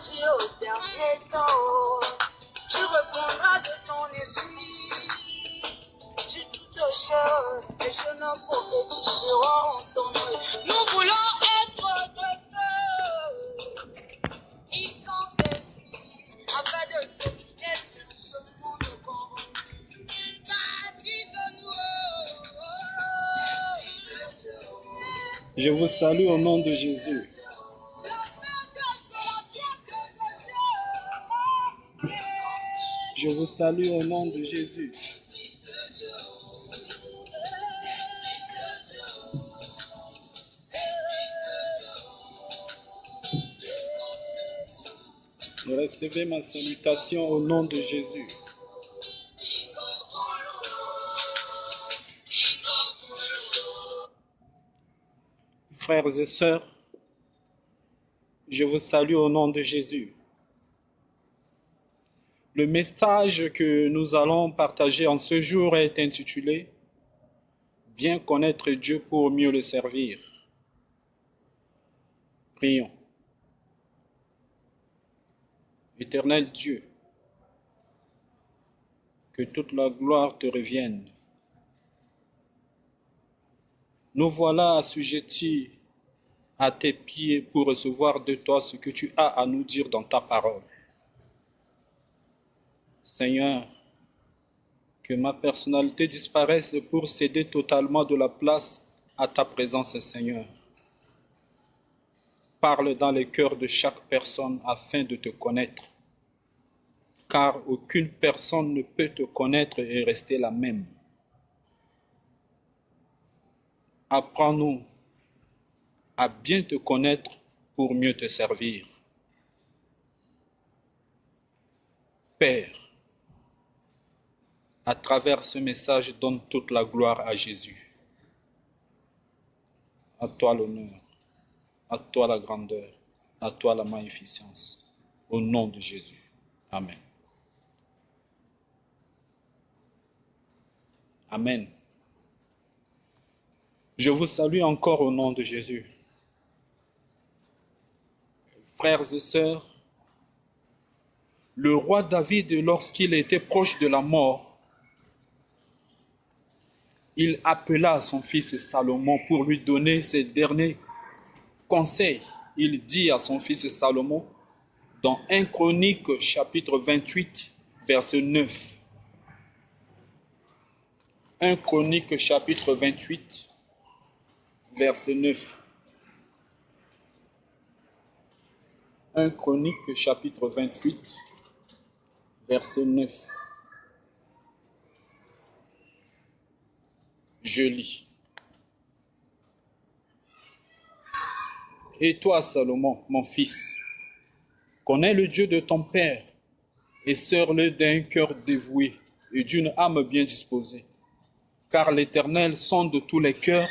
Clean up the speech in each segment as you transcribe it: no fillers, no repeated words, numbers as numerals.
dit au dernier temps, tu répondras de ton esprit. Tu toutes choses, les jeunes prophétiques seront entendus. Nous voulons être de ceux qui sont destinés afin de dominer sur ce monde corrompu. Baptise-nous. Je vous salue au nom de Jésus. Je vous salue au nom de Jésus. Recevez ma salutation au nom de Jésus. Frères et sœurs, je vous salue au nom de Jésus. Le message que nous allons partager en ce jour est intitulé « Bien connaître Dieu pour mieux le servir ». Prions. Éternel Dieu, que toute la gloire te revienne. Nous voilà assujettis à tes pieds pour recevoir de toi ce que tu as à nous dire dans ta parole. Seigneur, que ma personnalité disparaisse pour céder totalement de la place à ta présence, Seigneur. Parle dans les cœurs de chaque personne afin de te connaître, car aucune personne ne peut te connaître et rester la même. Apprends-nous à bien te connaître pour mieux te servir. Père, à travers ce message, donne toute la gloire à Jésus. À toi l'honneur, à toi la grandeur, à toi la magnificence. Au nom de Jésus. Amen. Amen. Je vous salue encore au nom de Jésus. Frères et sœurs, le roi David, lorsqu'il était proche de la mort, il appela son fils Salomon pour lui donner ses derniers conseils. Il dit à son fils Salomon, dans 1 Chronique chapitre 28, verset 9. 1 Chronique chapitre 28, verset 9. 1 Chronique chapitre 28, verset 9. Je lis. Et toi, Salomon, mon fils, connais le Dieu de ton père et sers-le d'un cœur dévoué et d'une âme bien disposée. Car l'Éternel sonde tous les cœurs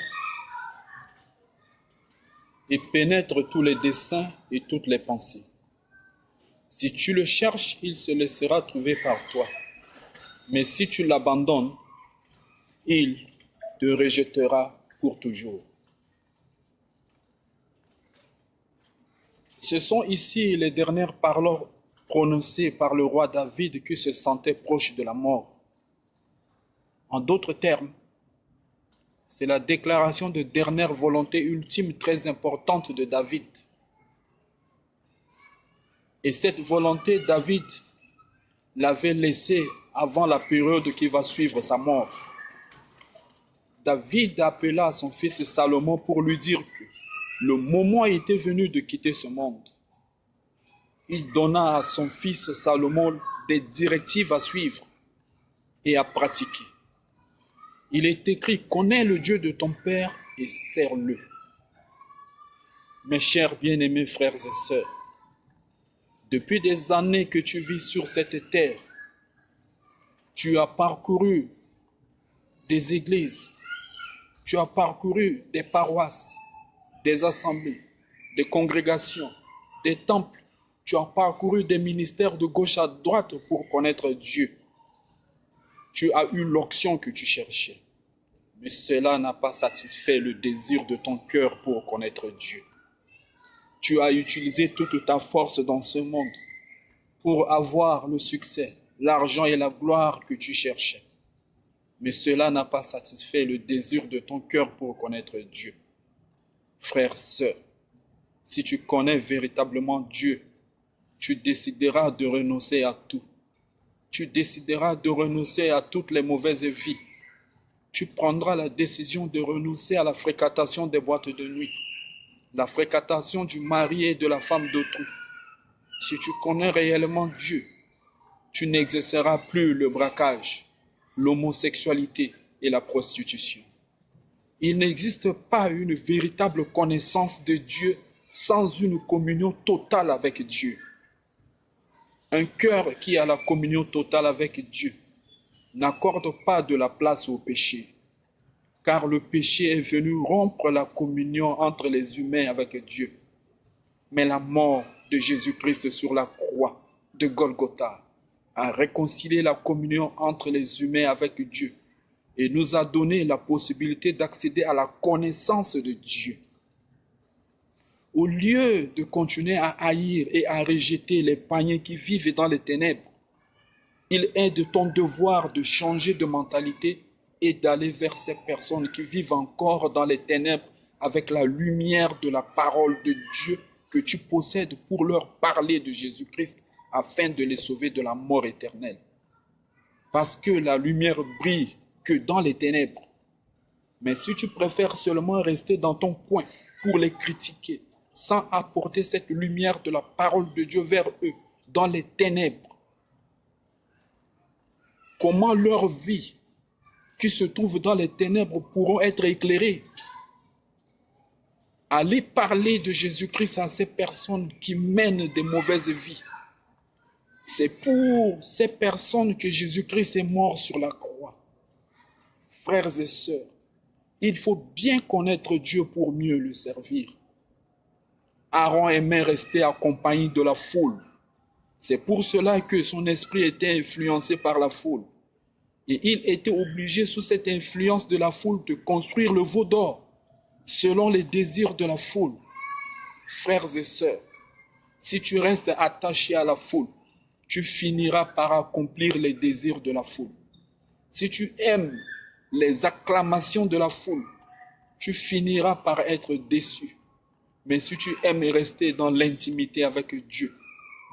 et pénètre tous les desseins et toutes les pensées. Si tu le cherches, il se laissera trouver par toi. Mais si tu l'abandonnes, il te rejettera pour toujours. Ce sont ici les dernières paroles prononcées par le roi David qui se sentait proche de la mort. En d'autres termes, c'est la déclaration de dernière volonté ultime très importante de David. Et cette volonté, David l'avait laissée avant la période qui va suivre sa mort. David appela son fils Salomon pour lui dire que le moment était venu de quitter ce monde. Il donna à son fils Salomon des directives à suivre et à pratiquer. Il est écrit, connais le Dieu de ton père et sers-le. Mes chers bien-aimés frères et sœurs, depuis des années que tu vis sur cette terre, tu as parcouru des églises, tu as parcouru des paroisses, des assemblées, des congrégations, des temples, tu as parcouru des ministères de gauche à droite pour connaître Dieu. Tu as eu l'onction que tu cherchais, mais cela n'a pas satisfait le désir de ton cœur pour connaître Dieu. Tu as utilisé toute ta force dans ce monde pour avoir le succès, l'argent et la gloire que tu cherchais. Mais cela n'a pas satisfait le désir de ton cœur pour connaître Dieu. Frère, sœur, si tu connais véritablement Dieu, tu décideras de renoncer à tout. Tu décideras de renoncer à toutes les mauvaises vies. Tu prendras la décision de renoncer à la fréquentation des boîtes de nuit, la fréquentation du mari et de la femme d'autrui. Si tu connais réellement Dieu, tu n'exerceras plus le braquage, l'homosexualité et la prostitution. Il n'existe pas une véritable connaissance de Dieu sans une communion totale avec Dieu. Un cœur qui a la communion totale avec Dieu n'accorde pas de la place au péché, car le péché est venu rompre la communion entre les humains avec Dieu. Mais la mort de Jésus-Christ sur la croix de Golgotha a réconcilié la communion entre les humains avec Dieu et nous a donné la possibilité d'accéder à la connaissance de Dieu. Au lieu de continuer à haïr et à rejeter les païens qui vivent dans les ténèbres, il est de ton devoir de changer de mentalité et d'aller vers ces personnes qui vivent encore dans les ténèbres avec la lumière de la parole de Dieu que tu possèdes pour leur parler de Jésus-Christ afin de les sauver de la mort éternelle. Parce que la lumière brille que dans les ténèbres. Mais si tu préfères seulement rester dans ton coin pour les critiquer, sans apporter cette lumière de la parole de Dieu vers eux, dans les ténèbres, comment leur vie qui se trouve dans les ténèbres pourront être éclairées? Allez parler de Jésus-Christ à ces personnes qui mènent des mauvaises vies. C'est pour ces personnes que Jésus-Christ est mort sur la croix. Frères et sœurs, il faut bien connaître Dieu pour mieux le servir. Aaron aimait rester accompagné de la foule. C'est pour cela que son esprit était influencé par la foule. Et il était obligé, sous cette influence de la foule, de construire le veau d'or, selon les désirs de la foule. Frères et sœurs, si tu restes attaché à la foule, tu finiras par accomplir les désirs de la foule. Si tu aimes les acclamations de la foule, tu finiras par être déçu. Mais si tu aimes rester dans l'intimité avec Dieu,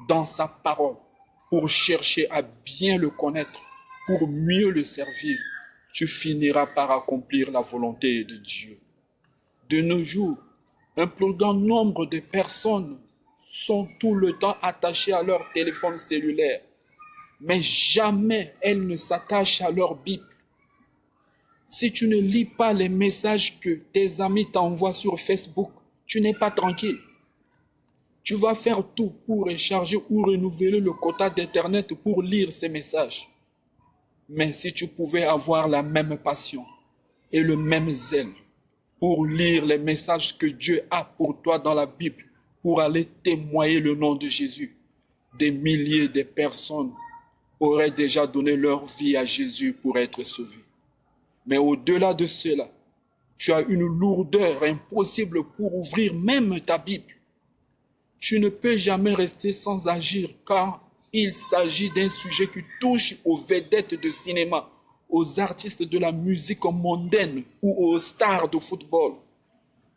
dans sa parole, pour chercher à bien le connaître, pour mieux le servir, tu finiras par accomplir la volonté de Dieu. De nos jours, un plus grand nombre de personnes sont tout le temps attachées à leur téléphone cellulaire, mais jamais elles ne s'attachent à leur Bible. Si tu ne lis pas les messages que tes amis t'envoient sur Facebook, tu n'es pas tranquille. Tu vas faire tout pour recharger ou renouveler le quota d'Internet pour lire ces messages. Mais si tu pouvais avoir la même passion et le même zèle pour lire les messages que Dieu a pour toi dans la Bible, pour aller témoigner le nom de Jésus, des milliers de personnes auraient déjà donné leur vie à Jésus pour être sauvées. Mais au-delà de cela, tu as une lourdeur impossible pour ouvrir même ta Bible. Tu ne peux jamais rester sans agir car il s'agit d'un sujet qui touche aux vedettes de cinéma, aux artistes de la musique mondaine ou aux stars de football.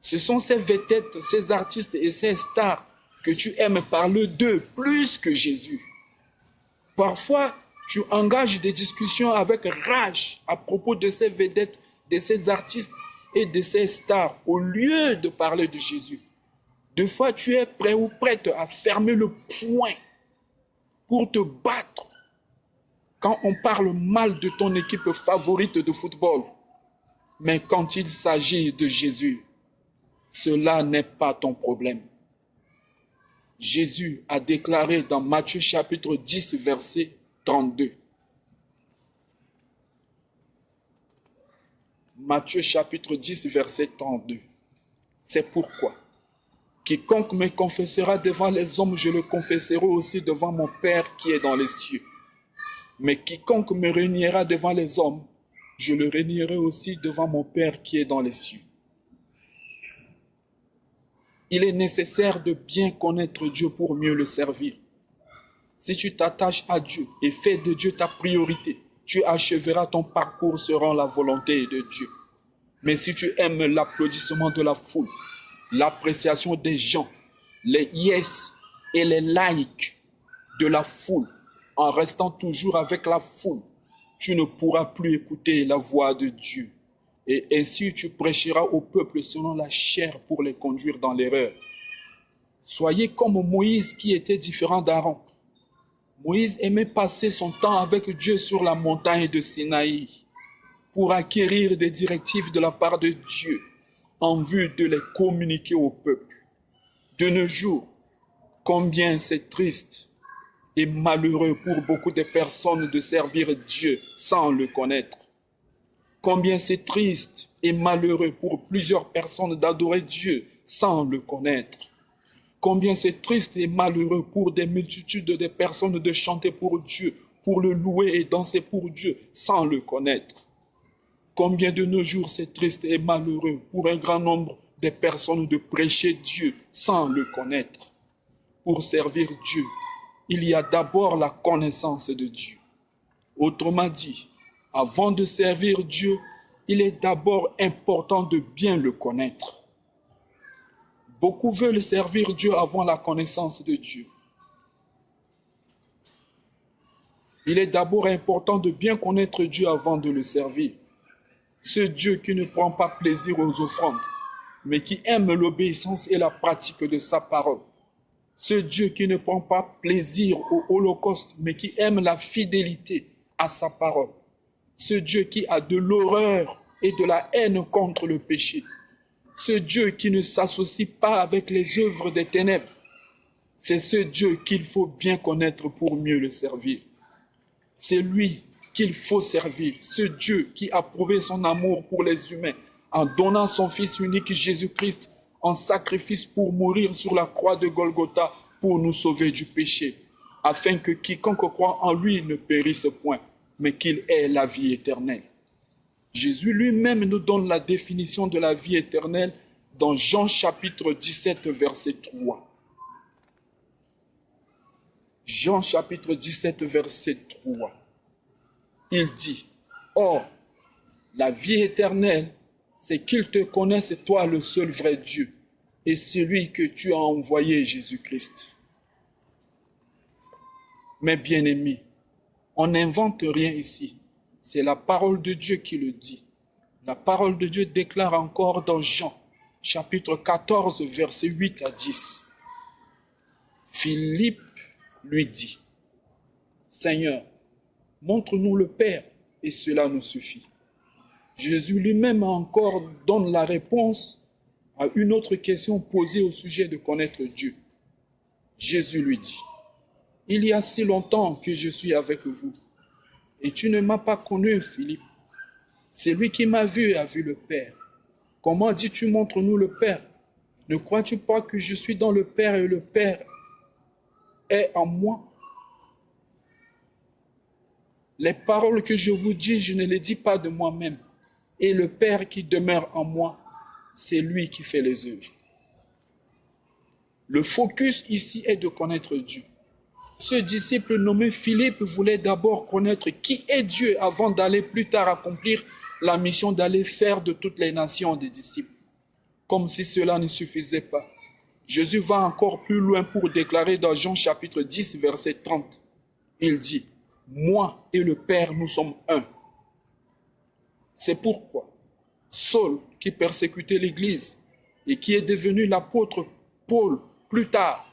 Ce sont ces vedettes, ces artistes et ces stars que tu aimes parler d'eux plus que Jésus. Parfois, tu engages des discussions avec rage à propos de ces vedettes, de ces artistes et de ces stars au lieu de parler de Jésus. Des fois, tu es prêt ou prête à fermer le poing pour te battre quand on parle mal de ton équipe favorite de football. Mais quand il s'agit de Jésus, cela n'est pas ton problème. Jésus a déclaré dans Matthieu chapitre 10, verset 32. Matthieu chapitre 10, verset 32. C'est pourquoi quiconque me confessera devant les hommes, je le confesserai aussi devant mon Père qui est dans les cieux. Mais quiconque me réuniera devant les hommes, je le réunirai aussi devant mon Père qui est dans les cieux. Il est nécessaire de bien connaître Dieu pour mieux le servir. Si tu t'attaches à Dieu et fais de Dieu ta priorité, tu achèveras ton parcours selon la volonté de Dieu. Mais si tu aimes l'applaudissement de la foule, l'appréciation des gens, les yes et les likes de la foule, en restant toujours avec la foule, tu ne pourras plus écouter la voix de Dieu. Et ainsi tu prêcheras au peuple selon la chair pour les conduire dans l'erreur. Soyez comme Moïse qui était différent d'Aaron. Moïse aimait passer son temps avec Dieu sur la montagne de Sinaï pour acquérir des directives de la part de Dieu en vue de les communiquer au peuple. De nos jours, combien c'est triste et malheureux pour beaucoup de personnes de servir Dieu sans le connaître. Combien c'est triste et malheureux pour plusieurs personnes d'adorer Dieu sans le connaître. Combien c'est triste et malheureux pour des multitudes de personnes de chanter pour Dieu, pour le louer et danser pour Dieu sans le connaître. Combien de nos jours c'est triste et malheureux pour un grand nombre de personnes de prêcher Dieu sans le connaître. Pour servir Dieu, il y a d'abord la connaissance de Dieu. Autrement dit, avant de servir Dieu, il est d'abord important de bien le connaître. Beaucoup veulent servir Dieu avant la connaissance de Dieu. Il est d'abord important de bien connaître Dieu avant de le servir. Ce Dieu qui ne prend pas plaisir aux offrandes, mais qui aime l'obéissance et la pratique de sa parole. Ce Dieu qui ne prend pas plaisir au holocauste, mais qui aime la fidélité à sa parole. Ce Dieu qui a de l'horreur et de la haine contre le péché. Ce Dieu qui ne s'associe pas avec les œuvres des ténèbres. C'est ce Dieu qu'il faut bien connaître pour mieux le servir. C'est lui qu'il faut servir, ce Dieu qui a prouvé son amour pour les humains en donnant son Fils unique Jésus-Christ en sacrifice pour mourir sur la croix de Golgotha pour nous sauver du péché, afin que quiconque croit en lui ne périsse point, mais qu'il ait la vie éternelle. Jésus lui-même nous donne la définition de la vie éternelle dans Jean chapitre 17, verset 3. Jean chapitre 17, verset 3. Il dit, « Or, la vie éternelle, c'est qu'ils te connaissent toi le seul vrai Dieu, et celui que tu as envoyé, Jésus-Christ. » Mes bien-aimés, on n'invente rien ici. C'est la parole de Dieu qui le dit. La parole de Dieu déclare encore dans Jean, chapitre 14, versets 8 à 10. Philippe lui dit, « Seigneur, montre-nous le Père, et cela nous suffit. » Jésus lui-même encore donne la réponse à une autre question posée au sujet de connaître Dieu. Jésus lui dit, « Il y a si longtemps que je suis avec vous, et tu ne m'as pas connu, Philippe. Celui qui m'a vu a vu le Père. Comment dis-tu, montre-nous le Père? Ne crois-tu pas que je suis dans le Père et le Père est en moi? Les paroles que je vous dis, je ne les dis pas de moi-même. Et le Père qui demeure en moi, c'est lui qui fait les œuvres. » Le focus ici est de connaître Dieu. Ce disciple nommé Philippe voulait d'abord connaître qui est Dieu avant d'aller plus tard accomplir la mission d'aller faire de toutes les nations des disciples. Comme si cela ne suffisait pas, Jésus va encore plus loin pour déclarer dans Jean chapitre 10, verset 30. Il dit, « Moi et le Père, nous sommes un. » C'est pourquoi Saul, qui persécutait l'Église et qui est devenu l'apôtre Paul plus tard,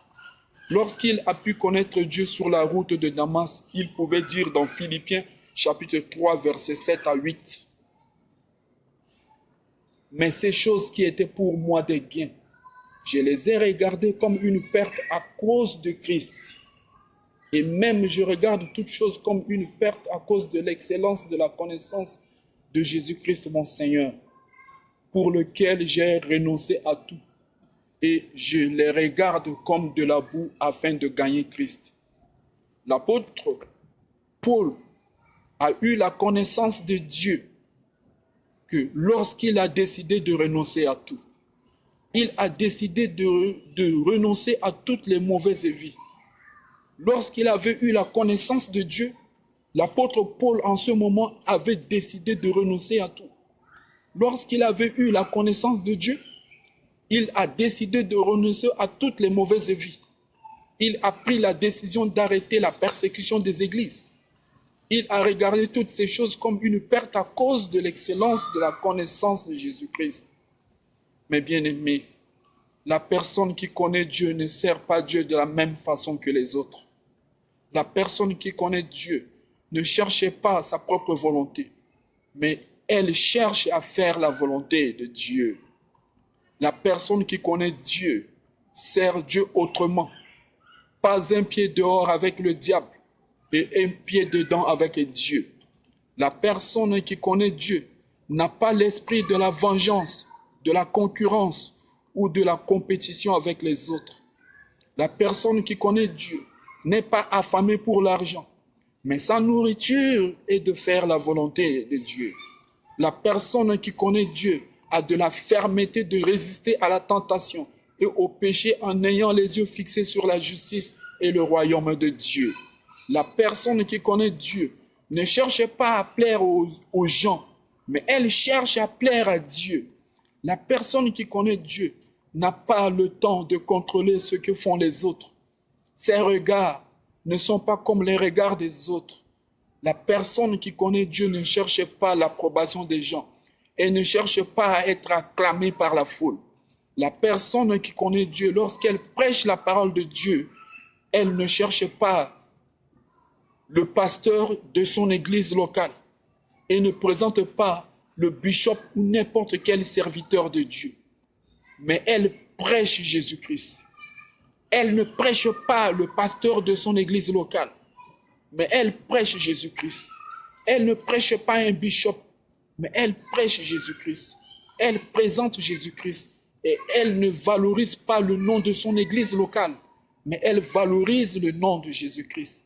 lorsqu'il a pu connaître Dieu sur la route de Damas, il pouvait dire dans Philippiens chapitre 3, versets 7 à 8. « Mais ces choses qui étaient pour moi des gains, je les ai regardées comme une perte à cause de Christ. Et même je regarde toutes choses comme une perte à cause de l'excellence de la connaissance de Jésus-Christ mon Seigneur, pour lequel j'ai renoncé à tout. Et je les regarde comme de la boue afin de gagner Christ. » L'apôtre Paul a eu la connaissance de Dieu que lorsqu'il a décidé de renoncer à tout, il a décidé de renoncer à toutes les mauvaises vies. Lorsqu'il avait eu la connaissance de Dieu, l'apôtre Paul en ce moment avait décidé de renoncer à tout. Lorsqu'il avait eu la connaissance de Dieu, il a décidé de renoncer à toutes les mauvaises vies. Il a pris la décision d'arrêter la persécution des églises. Il a regardé toutes ces choses comme une perte à cause de l'excellence de la connaissance de Jésus-Christ. Mais bien aimé, la personne qui connaît Dieu ne sert pas Dieu de la même façon que les autres. La personne qui connaît Dieu ne cherche pas sa propre volonté, mais elle cherche à faire la volonté de Dieu. La personne qui connaît Dieu sert Dieu autrement. Pas un pied dehors avec le diable et un pied dedans avec Dieu. La personne qui connaît Dieu n'a pas l'esprit de la vengeance, de la concurrence ou de la compétition avec les autres. La personne qui connaît Dieu n'est pas affamée pour l'argent, mais sa nourriture est de faire la volonté de Dieu. La personne qui connaît Dieu a de la fermeté de résister à la tentation et au péché en ayant les yeux fixés sur la justice et le royaume de Dieu. La personne qui connaît Dieu ne cherche pas à plaire aux gens, mais elle cherche à plaire à Dieu. La personne qui connaît Dieu n'a pas le temps de contrôler ce que font les autres. Ses regards ne sont pas comme les regards des autres. La personne qui connaît Dieu ne cherche pas l'approbation des gens et ne cherche pas à être acclamée par la foule. La personne qui connaît Dieu, lorsqu'elle prêche la parole de Dieu, elle ne cherche pas le pasteur de son église locale et ne présente pas le bishop ou n'importe quel serviteur de Dieu. Mais elle prêche Jésus-Christ. Elle ne prêche pas le pasteur de son église locale, mais elle prêche Jésus-Christ. Elle ne prêche pas un bishop, mais elle prêche Jésus-Christ. Elle présente Jésus-Christ et elle ne valorise pas le nom de son église locale, mais elle valorise le nom de Jésus-Christ.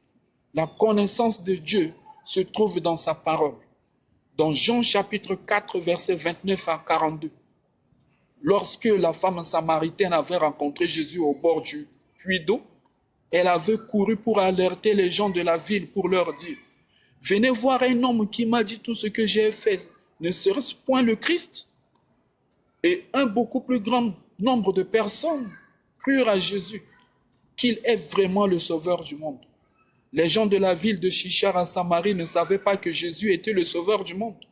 La connaissance de Dieu se trouve dans sa parole. Dans Jean chapitre 4, versets 29 à 42. Lorsque la femme samaritaine avait rencontré Jésus au bord du puits d'eau, elle avait couru pour alerter les gens de la ville pour leur dire « Venez voir un homme qui m'a dit tout ce que j'ai fait. Ne serait-ce point le Christ ?» Et un beaucoup plus grand nombre de personnes crurent à Jésus qu'il est vraiment le sauveur du monde. Les gens de la ville de Chichar à Samarie ne savaient pas que Jésus était le sauveur du monde.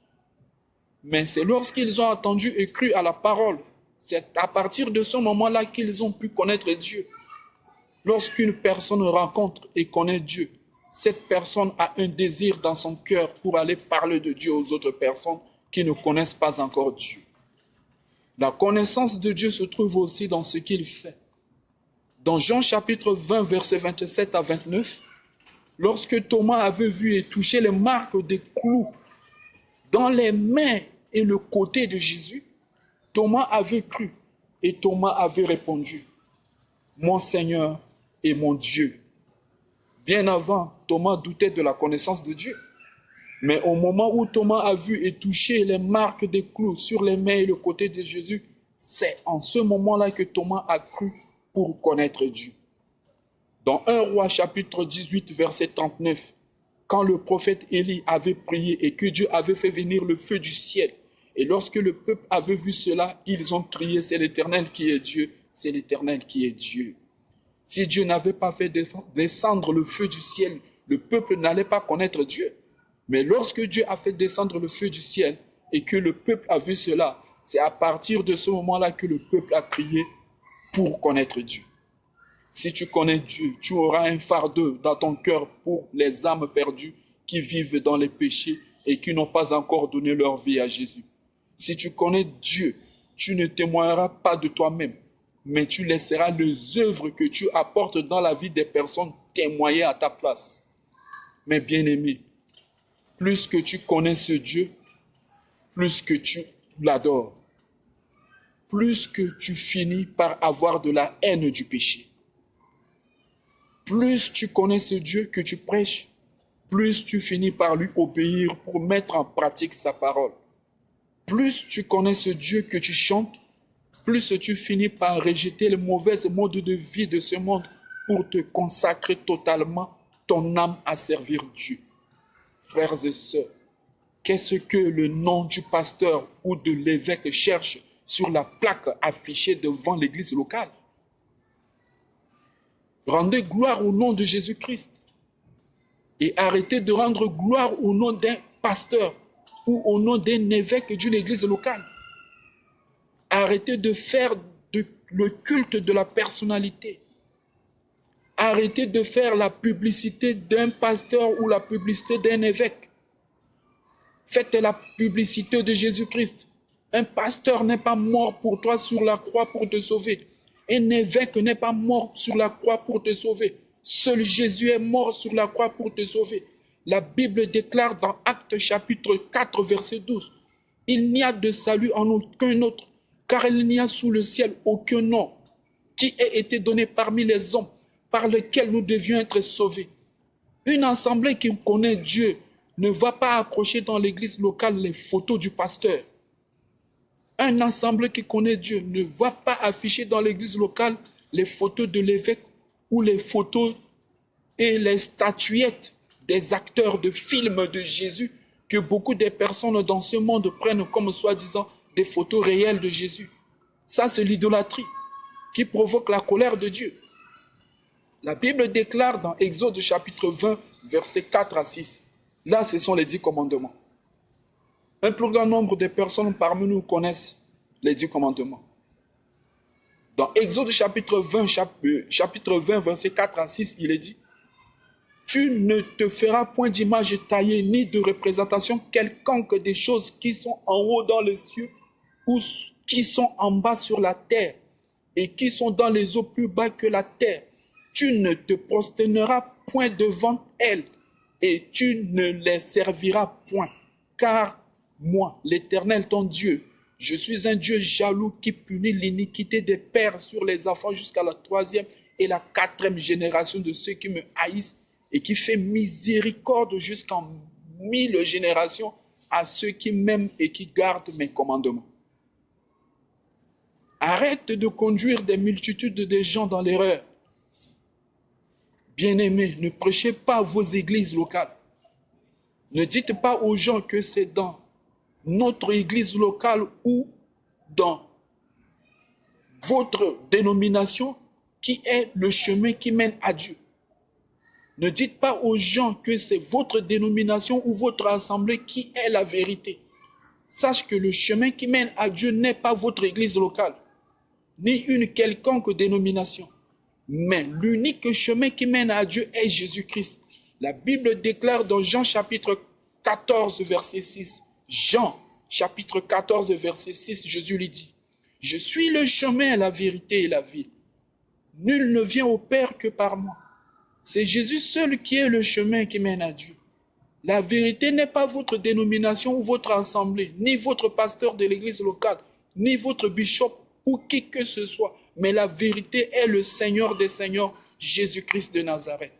Mais c'est lorsqu'ils ont entendu et cru à la parole, c'est à partir de ce moment-là qu'ils ont pu connaître Dieu. Lorsqu'une personne rencontre et connaît Dieu, cette personne a un désir dans son cœur pour aller parler de Dieu aux autres personnes qui ne connaissent pas encore Dieu. La connaissance de Dieu se trouve aussi dans ce qu'il fait. Dans Jean chapitre 20, versets 27 à 29, lorsque Thomas avait vu et touché les marques des clous dans les mains et le côté de Jésus, Thomas avait cru et Thomas avait répondu « Mon Seigneur et mon Dieu ». Bien avant, Thomas doutait de la connaissance de Dieu. Mais au moment où Thomas a vu et touché les marques des clous sur les mains et le côté de Jésus, c'est en ce moment-là que Thomas a cru pour connaître Dieu. Dans 1 Roi chapitre 18, verset 39, quand le prophète Élie avait prié et que Dieu avait fait venir le feu du ciel, et lorsque le peuple avait vu cela, ils ont crié « C'est l'Éternel qui est Dieu, c'est l'Éternel qui est Dieu ». Si Dieu n'avait pas fait descendre le feu du ciel, le peuple n'allait pas connaître Dieu. Mais lorsque Dieu a fait descendre le feu du ciel et que le peuple a vu cela, c'est à partir de ce moment-là que le peuple a crié pour connaître Dieu. Si tu connais Dieu, tu auras un fardeau dans ton cœur pour les âmes perdues qui vivent dans les péchés et qui n'ont pas encore donné leur vie à Jésus. Si tu connais Dieu, tu ne témoigneras pas de toi-même, mais tu laisseras les œuvres que tu apportes dans la vie des personnes témoigner à ta place. Mais bien-aimé, plus que tu connais ce Dieu, plus que tu l'adores, plus que tu finis par avoir de la haine du péché. Plus tu connais ce Dieu que tu prêches, plus tu finis par lui obéir pour mettre en pratique sa parole. Plus tu connais ce Dieu que tu chantes, plus tu finis par rejeter le mauvais mode de vie de ce monde pour te consacrer totalement ton âme à servir Dieu. Frères et sœurs, qu'est-ce que le nom du pasteur ou de l'évêque cherche sur la plaque affichée devant l'église locale? Rendez gloire au nom de Jésus-Christ et arrêtez de rendre gloire au nom d'un pasteur ou au nom d'un évêque d'une église locale. Arrêtez de faire le culte de la personnalité. Arrêtez de faire la publicité d'un pasteur ou la publicité d'un évêque. Faites la publicité de Jésus-Christ. Un pasteur n'est pas mort pour toi sur la croix pour te sauver. Un évêque n'est pas mort sur la croix pour te sauver. Seul Jésus est mort sur la croix pour te sauver. La Bible déclare dans Actes chapitre 4, verset 12, « Il n'y a de salut en aucun autre, car il n'y a sous le ciel aucun nom qui ait été donné parmi les hommes par lequel nous devions être sauvés. » Une assemblée qui connaît Dieu ne va pas accrocher dans l'église locale les photos du pasteur. Une assemblée qui connaît Dieu ne va pas afficher dans l'église locale les photos de l'évêque ou les photos et les statuettes des acteurs de films de Jésus que beaucoup de personnes dans ce monde prennent comme soi-disant des photos réelles de Jésus. Ça, c'est l'idolâtrie qui provoque la colère de Dieu. La Bible déclare dans Exode chapitre 20, versets 4 à 6. Là, ce sont les 10 commandements. Un plus grand nombre de personnes parmi nous connaissent les 10 commandements. Dans Exode chapitre 20, versets 4 à 6, il est dit, « Tu ne te feras point d'image taillée ni de représentation quelconque des choses qui sont en haut dans les cieux ou qui sont en bas sur la terre et qui sont dans les eaux plus bas que la terre. Tu ne te prosterneras point devant elles et tu ne les serviras point, car moi, l'Éternel ton Dieu, je suis un Dieu jaloux qui punit l'iniquité des pères sur les enfants jusqu'à la 3e et la 4e génération de ceux qui me haïssent et qui fait miséricorde jusqu'en 1000 générations à ceux qui m'aiment et qui gardent mes commandements. » Arrête de conduire des multitudes de gens dans l'erreur. Bien-aimés, ne prêchez pas vos églises locales. Ne dites pas aux gens que c'est dans notre église locale ou dans votre dénomination qui est le chemin qui mène à Dieu. Ne dites pas aux gens que c'est votre dénomination ou votre assemblée qui est la vérité. Sache que le chemin qui mène à Dieu n'est pas votre église locale, ni une quelconque dénomination. Mais l'unique chemin qui mène à Dieu est Jésus-Christ. La Bible déclare dans Jean chapitre 14, verset 6, Jean chapitre 14, verset 6, Jésus lui dit, « Je suis le chemin, la vérité et la vie. Nul ne vient au Père que par moi. » C'est Jésus seul qui est le chemin qui mène à Dieu. La vérité n'est pas votre dénomination ou votre assemblée, ni votre pasteur de l'église locale, ni votre bishop ou qui que ce soit, mais la vérité est le Seigneur des Seigneurs, Jésus-Christ de Nazareth.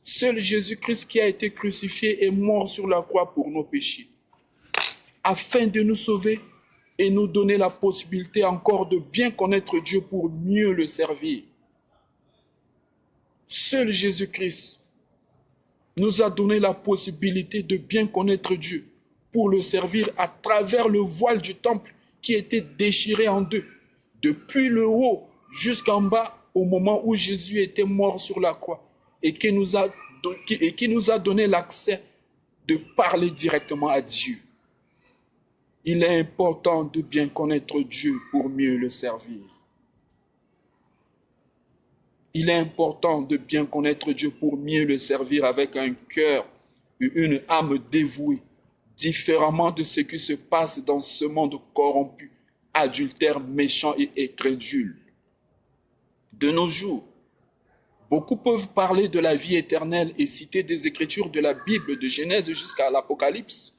Seul Jésus-Christ qui a été crucifié et mort sur la croix pour nos péchés, afin de nous sauver et nous donner la possibilité encore de bien connaître Dieu pour mieux le servir. Seul Jésus-Christ nous a donné la possibilité de bien connaître Dieu pour le servir à travers le voile du temple qui était déchiré en deux, depuis le haut jusqu'en bas au moment où Jésus était mort sur la croix et qui nous a donné l'accès de parler directement à Dieu. Il est important de bien connaître Dieu pour mieux le servir. Il est important de bien connaître Dieu pour mieux le servir avec un cœur et une âme dévouée, différemment de ce qui se passe dans ce monde corrompu, adultère, méchant et incrédule. De nos jours, beaucoup peuvent parler de la vie éternelle et citer des écritures de la Bible, de Genèse jusqu'à l'Apocalypse.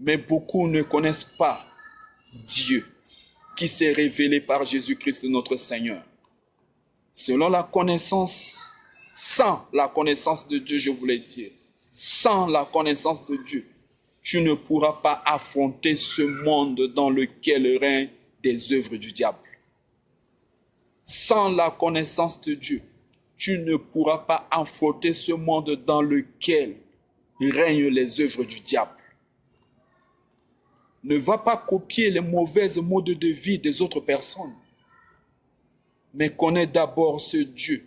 Mais beaucoup ne connaissent pas Dieu qui s'est révélé par Jésus-Christ notre Seigneur. Selon la connaissance, sans la connaissance de Dieu, je voulais dire, sans la connaissance de Dieu, tu ne pourras pas affronter ce monde dans lequel règnent des œuvres du diable. Sans la connaissance de Dieu, tu ne pourras pas affronter ce monde dans lequel règnent les œuvres du diable. Ne va pas copier les mauvais modes de vie des autres personnes, mais connais d'abord ce Dieu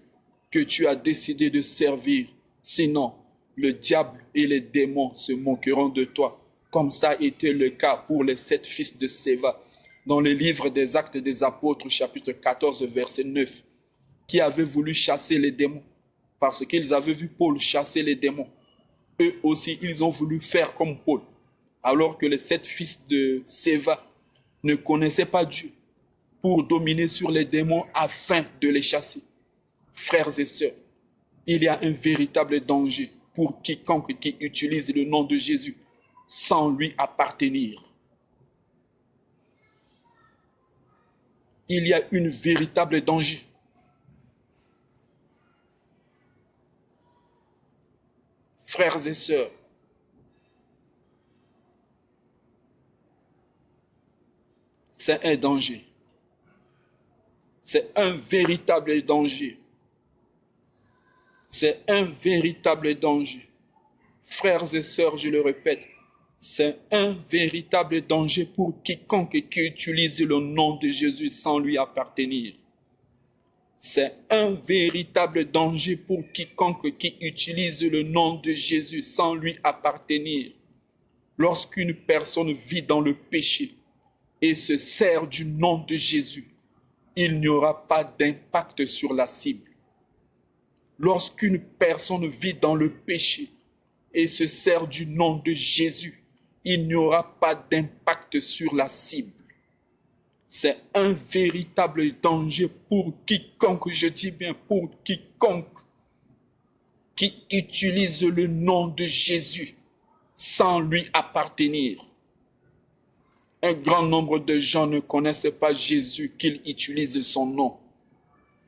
que tu as décidé de servir. Sinon, le diable et les démons se moqueront de toi, comme ça a été le cas pour les 7 fils de Séva, dans le livre des Actes des Apôtres, chapitre 14, verset 9, qui avaient voulu chasser les démons, parce qu'ils avaient vu Paul chasser les démons. Eux aussi, ils ont voulu faire comme Paul, alors que les 7 fils de Séva ne connaissaient pas Dieu pour dominer sur les démons afin de les chasser. Frères et sœurs, il y a un véritable danger pour quiconque qui utilise le nom de Jésus sans lui appartenir. Il y a un véritable danger. Frères et sœurs, c'est un danger. C'est un véritable danger. C'est un véritable danger. Frères et sœurs, je le répète, c'est un véritable danger pour quiconque qui utilise le nom de Jésus sans lui appartenir. C'est un véritable danger pour quiconque qui utilise le nom de Jésus sans lui appartenir. Lorsqu'une personne vit dans le péché et se sert du nom de Jésus, il n'y aura pas d'impact sur la cible. Lorsqu'une personne vit dans le péché et se sert du nom de Jésus, il n'y aura pas d'impact sur la cible. C'est un véritable danger pour quiconque, je dis bien pour quiconque, qui utilise le nom de Jésus sans lui appartenir. Un grand nombre de gens ne connaissent pas Jésus qu'ils utilisent son nom.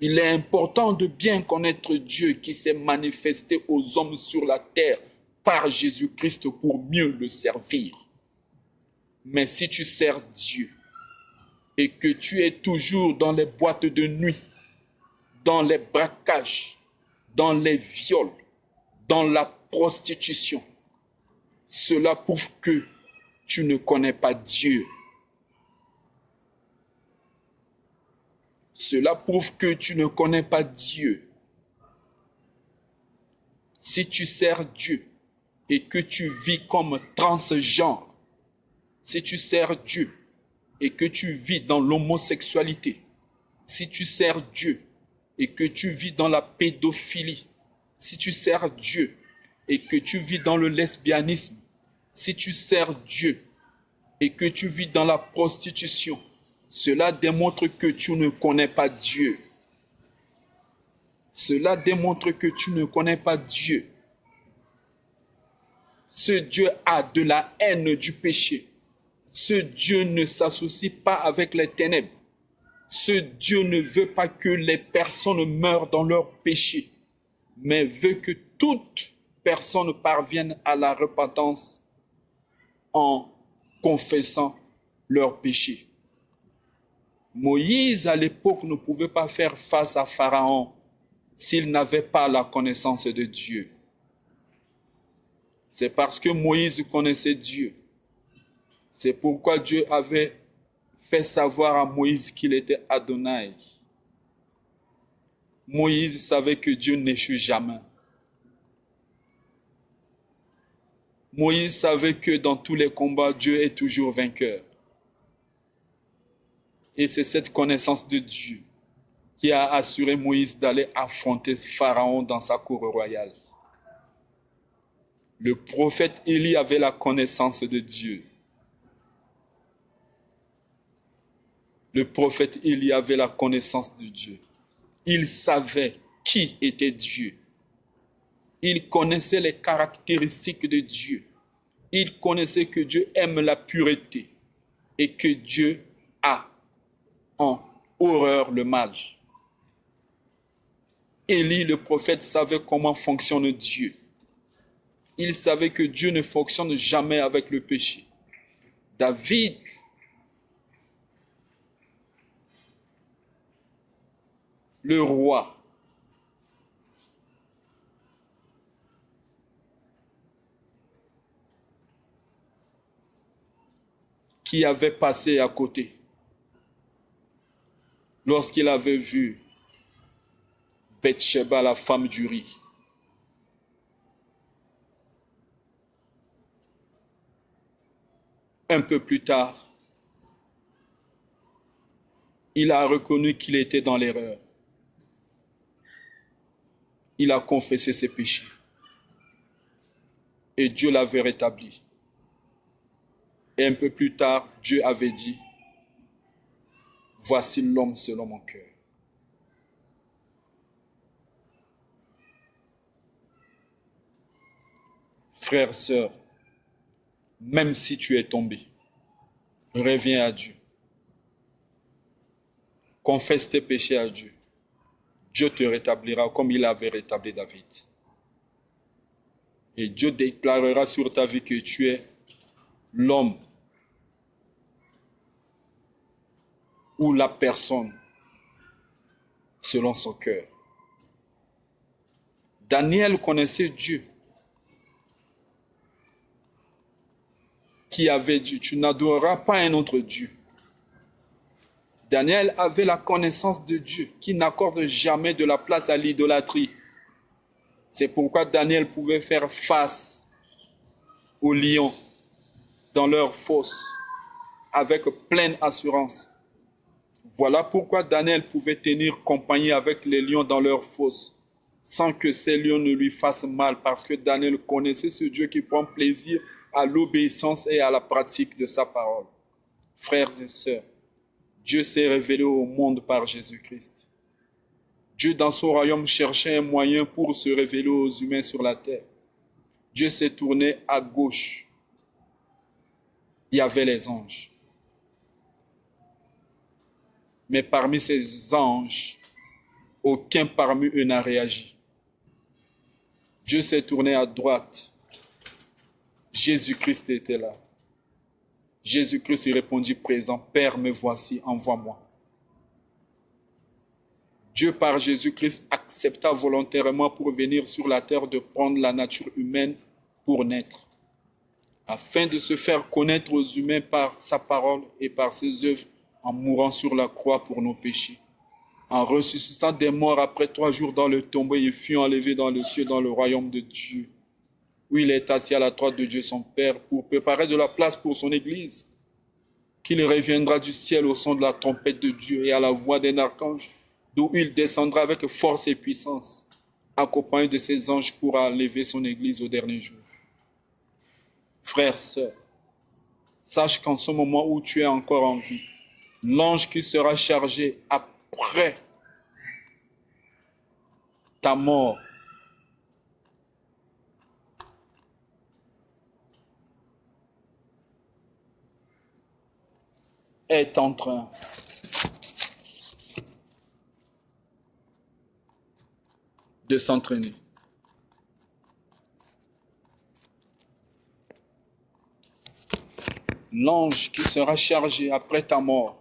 Il est important de bien connaître Dieu qui s'est manifesté aux hommes sur la terre par Jésus-Christ pour mieux le servir. Mais si tu sers Dieu et que tu es toujours dans les boîtes de nuit, dans les braquages, dans les viols, dans la prostitution, cela prouve que tu ne connais pas Dieu. Cela prouve que tu ne connais pas Dieu. Si tu sers Dieu et que tu vis comme transgenre, si tu sers Dieu et que tu vis dans l'homosexualité, si tu sers Dieu et que tu vis dans la pédophilie, si tu sers Dieu et que tu vis dans le lesbianisme, si tu sers Dieu et que tu vis dans la prostitution, cela démontre que tu ne connais pas Dieu. Cela démontre que tu ne connais pas Dieu. Ce Dieu a de la haine du péché. Ce Dieu ne s'associe pas avec les ténèbres. Ce Dieu ne veut pas que les personnes meurent dans leur péché, mais veut que toute personne parvienne à la repentance en confessant leur péché. Moïse, à l'époque, ne pouvait pas faire face à Pharaon s'il n'avait pas la connaissance de Dieu. C'est parce que Moïse connaissait Dieu. C'est pourquoi Dieu avait fait savoir à Moïse qu'il était Adonai. Moïse savait que Dieu n'échoue jamais. Moïse savait que dans tous les combats, Dieu est toujours vainqueur. Et c'est cette connaissance de Dieu qui a assuré Moïse d'aller affronter Pharaon dans sa cour royale. Le prophète Élie avait la connaissance de Dieu. Le prophète Élie avait la connaissance de Dieu. Il savait qui était Dieu. Il connaissait les caractéristiques de Dieu. Il connaissait que Dieu aime la pureté et que Dieu a en horreur le mal. Élie, le prophète, savait comment fonctionne Dieu. Il savait que Dieu ne fonctionne jamais avec le péché. David le roi, qui avait passé à côté lorsqu'il avait vu Bathsheba, la femme d'Uri. Un peu plus tard, il a reconnu qu'il était dans l'erreur. Il a confessé ses péchés. Et Dieu l'avait rétabli. Et un peu plus tard, Dieu avait dit, voici l'homme selon mon cœur. Frères, sœurs, même si tu es tombé, reviens à Dieu. Confesse tes péchés à Dieu. Dieu te rétablira comme il avait rétabli David. Et Dieu déclarera sur ta vie que tu es l'homme ou la personne selon son cœur. Daniel connaissait Dieu qui avait dit, tu n'adoreras pas un autre Dieu. Daniel avait la connaissance de Dieu qui n'accorde jamais de la place à l'idolâtrie. C'est pourquoi Daniel pouvait faire face aux lions dans leur fosse avec pleine assurance. Voilà pourquoi Daniel pouvait tenir compagnie avec les lions dans leur fosse sans que ces lions ne lui fassent mal parce que Daniel connaissait ce Dieu qui prend plaisir à l'obéissance et à la pratique de sa parole. Frères et sœurs, Dieu s'est révélé au monde par Jésus-Christ. Dieu dans son royaume cherchait un moyen pour se révéler aux humains sur la terre. Dieu s'est tourné à gauche. Il y avait les anges. Mais parmi ces anges, aucun parmi eux n'a réagi. Dieu s'est tourné à droite. Jésus-Christ était là. Jésus-Christ répondit présent, Père, me voici, envoie-moi. Dieu par Jésus-Christ accepta volontairement pour venir sur la terre de prendre la nature humaine pour naître, afin de se faire connaître aux humains par sa parole et par ses œuvres en mourant sur la croix pour nos péchés. En ressuscitant des morts après 3 jours dans le tombeau, il fut enlevé dans le ciel, dans le royaume de Dieu, où il est assis à la droite de Dieu son Père pour préparer de la place pour son Église, qu'il reviendra du ciel au son de la trompette de Dieu et à la voix d'un archange, d'où il descendra avec force et puissance, accompagné de ses anges pour enlever son Église au dernier jour. Frères, sœurs, sache qu'en ce moment où tu es encore en vie, l'ange qui sera chargé après ta mort est en train de s'entraîner. L'ange qui sera chargé après ta mort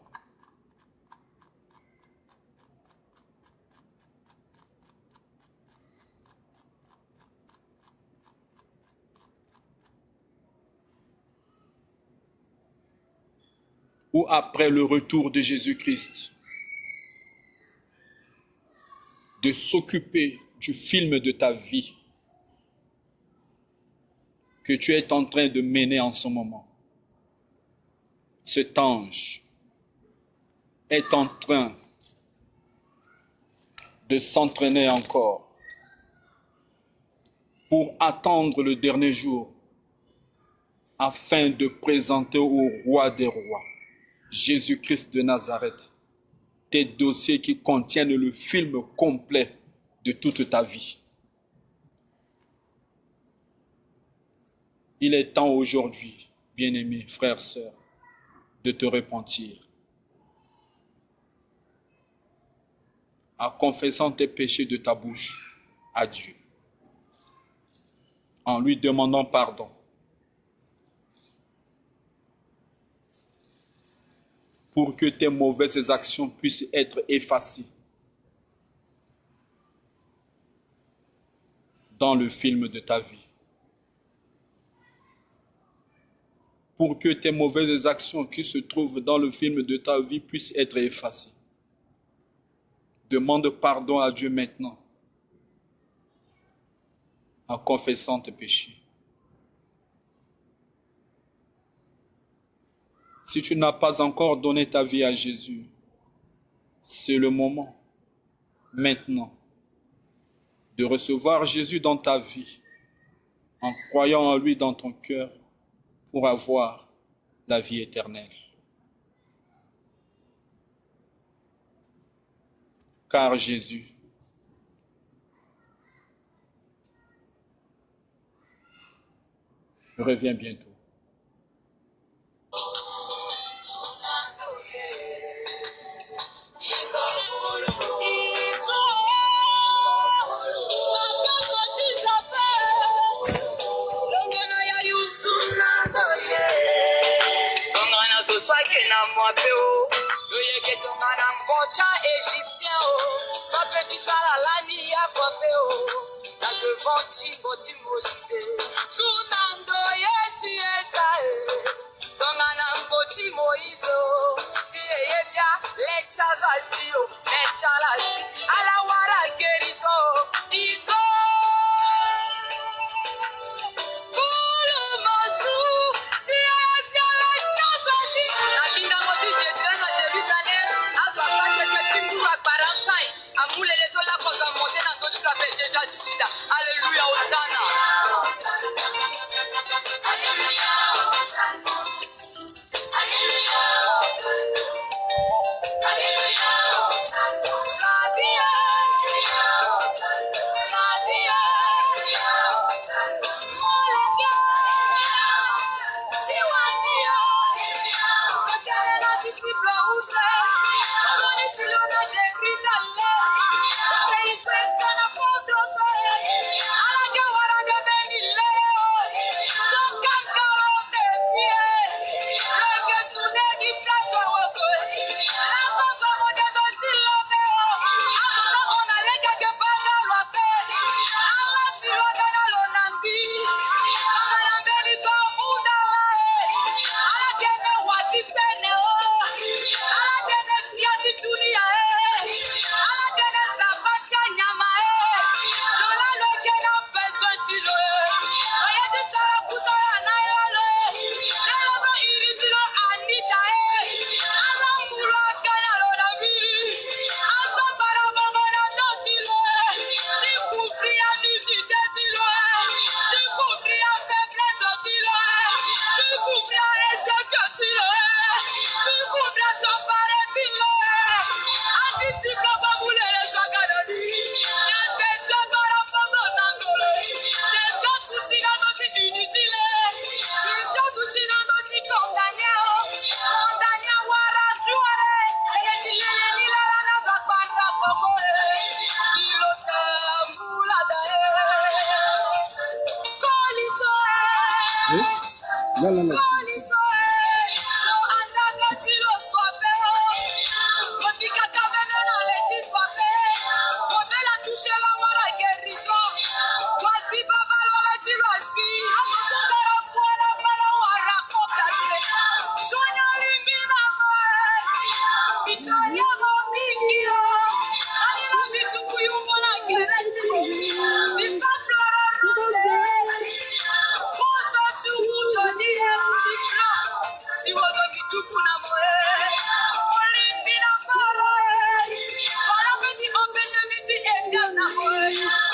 ou après le retour de Jésus-Christ, de s'occuper du film de ta vie que tu es en train de mener en ce moment. Cet ange est en train de s'entraîner encore pour attendre le dernier jour afin de présenter au roi des rois, Jésus-Christ de Nazareth, tes dossiers qui contiennent le film complet de toute ta vie. Il est temps aujourd'hui, bien-aimés, frères, sœurs, de te repentir. En confessant tes péchés de ta bouche à Dieu. En lui demandant pardon. Pour que tes mauvaises actions puissent être effacées. dans le film de ta vie. Pour que tes mauvaises actions qui se trouvent dans le film de ta vie puissent être effacées. Demande pardon à Dieu maintenant, en confessant tes péchés. Si tu n'as pas encore donné ta vie à Jésus, c'est le moment, maintenant, de recevoir Jésus dans ta vie, en croyant en lui dans ton cœur, pour avoir la vie éternelle. Car Jésus revient bientôt. Égyptien, ça petit salalani à popé, la devant Timothy Moïse, Sunando Yesi Etae, Tonganangoti Moïse, si Edia, Lechazazio, Lechalasi, Alawara Gerizo, Iko. Alléluia, Hosanna. Alléluia, Hosanna. Alléluia, Hosanna. Alléluia, Hosanna. Rabia, Hosanna. Rabia, Hosanna. Molega, Chiwania, Hosanna na disciple use. Como si lo na jebrita le. Sei senta na podrosa. Alaga waraga beni le. Sokaka ote pie. Leke sune di praso wako. La cosa moja doti lobe. Asa ona lega ke banga lobe. Ala si lobe na lonambi. Ala beni so muda le. Ala kene wati pene o. Ala kene fiati dunia e. Ala kene zapatia nyama e. Lola loke na peso chilo e. Oye di sara kusara na yolo e. Lelo go irisilo anita e. Ala muro akana lonambi. Asa sara bongo na dotilo e. Si kufri a nudite tilo e. Si kufri a faiblesse tilo e. Si kufri a échec tilo e. Si kufri a chopare tilo e. A disciple ba boule le sagadoni. C'est Zagara Pogo Nangolo. C'est Josu Tirando ti inutile. C'est Josu Tirando ti condamné. Condamné wara duare. Et si yele ni la na zakpanda pogo. Silo sambula da. Koliso. Koliso. Lo andaga tilo swabe. Mosikata venena leti swabe. Mosela touche la wara guérison. Voici baba lola tilo si. Sotara fuera para wara kopate. Sonya limbina moe. Bisaya mo bingio. Anila bitu kuyumbo na gereti. Bisa flora rose. Muso tu muso ni chikra. Tiwoga bitu kuna moe. Olimbina faro e. Faro besi ompeshe biti efiam na moe.